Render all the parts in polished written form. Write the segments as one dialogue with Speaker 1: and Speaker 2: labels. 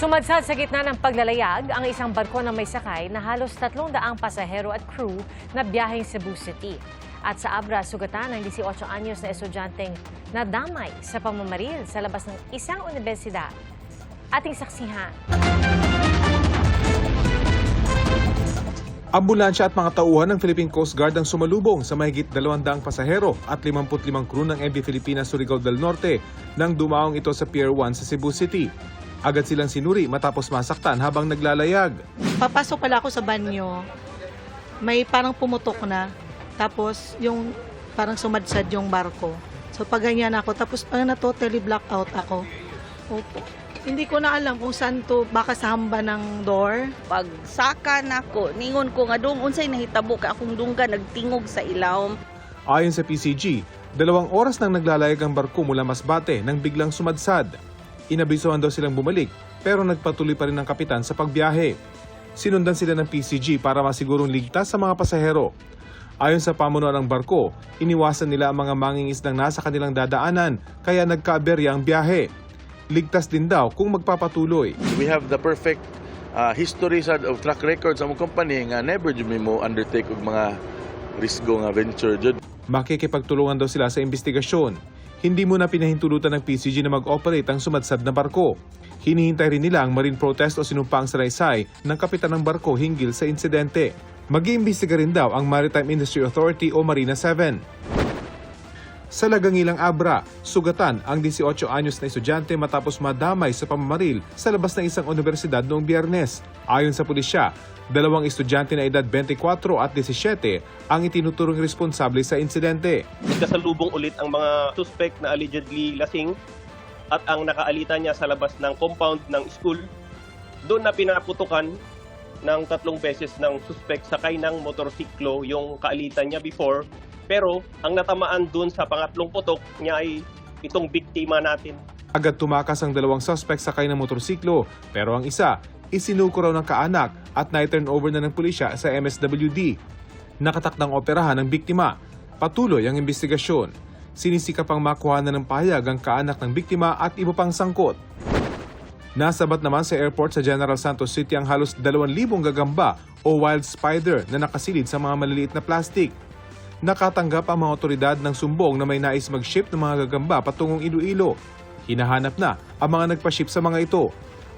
Speaker 1: Sumadsad sa gitna ng paglalayag ang isang barko na may sakay na halos 300 pasahero at crew na biyaheng Cebu City. At sa Abra, sugatan ng 18 anyos na estudyanteng nadamay sa pamamaril sa labas ng isang universidad. Ating saksihan.
Speaker 2: Ambulansya at mga tauhan ng Philippine Coast Guard ang sumalubong sa mahigit 200 pasahero at 55 crew ng MV Filipinas Surigao del Norte nang dumaong ito sa Pier 1 sa Cebu City. Agad silang sinuri matapos masaktan habang naglalayag.
Speaker 3: Papasok pala ako sa banyo, may parang pumutok na, tapos yung parang sumadsad yung barko. So pag ganyan ako, tapos totally blackout ako. Opo. Hindi ko na alam kung saan to, baka sa hamba ng door.
Speaker 4: Pag saka nako, ningon ko nga doon, unsay nahitabo ka akong dungga, nagtingog sa ilawom.
Speaker 2: Ayon sa PCG, 2 oras nang naglalayag ang barko mula Masbate nang biglang sumadsad. Inabisuhan daw silang bumalik pero nagpatuloy pa rin ang kapitan sa pagbiyahe. Sinundan sila ng PCG para masigurong ligtas sa mga pasahero. Ayon sa pamunuan ng barko, iniwasan nila ang mga mangingisdang nasa kanilang dadaanan kaya nagkaaberya ang biyahe. Ligtas din daw kung magpapatuloy.
Speaker 5: We have the perfect history of track record sa mga company nga never jud mo undertake og mga risgo nga venture jud.
Speaker 2: Makikipagtulungan daw sila sa investigasyon. Hindi muna pinahintulutan ng PCG na mag-operate ang sumadsad na barko. Hinihintay rin nila ang marine protest o sinumpaang salaysay ng kapitan ng barko hinggil sa insidente. Mag-iimbestiga rin daw ang Maritime Industry Authority o Marina 7. Sa Lagangilang Abra, sugatan ang 18 anyos na estudyante matapos madamay sa pamamaril sa labas ng isang universidad noong Biyernes. Ayon sa pulisya, 2 estudyante na edad 24 at 17 ang itinuturong responsable sa insidente.
Speaker 6: Nagkasalubong ulit ang mga suspect na allegedly lasing at ang nakaalita niya sa labas ng compound ng school. Doon na pinaputukan ng 3 beses ng suspect sakay ng motorsiklo yung kaalitan niya before. Pero ang natamaan dun sa pangatlong putok niya ay itong biktima natin.
Speaker 2: Agad tumakas ang 2 suspect sakay ng motorsiklo pero ang isa isinuko raw ng kaanak at na-turn over na ng pulisya sa MSWD. Nakatakdang operahan ng biktima. Patuloy ang investigasyon. Sinisikap pang makuha na ng pahayag ang kaanak ng biktima at iba pang sangkot. Nasabat naman sa airport sa General Santos City ang halos 2,000 gagamba o wild spider na nakasilid sa mga maliliit na plastic. Nakatanggap ang mga otoridad ng sumbong na may nais mag-ship ng mga gagamba patungong Iloilo. Hinahanap na ang mga nagpa-ship sa mga ito.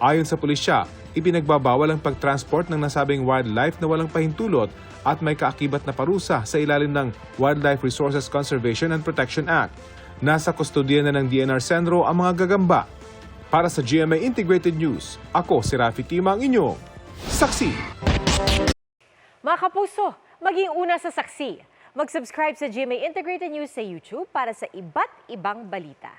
Speaker 2: Ayon sa pulisya, ipinagbabawal ang pag-transport ng nasabing wildlife na walang pahintulot at may kaakibat na parusa sa ilalim ng Wildlife Resources Conservation and Protection Act. Nasa kustodiya na ng DNR Centro ang mga gagamba. Para sa GMA Integrated News, ako si Rafi Tima, ang inyong saksi.
Speaker 1: Mga kapuso, maging una sa saksi. Mag-subscribe sa GMA Integrated News sa YouTube para sa iba't ibang balita.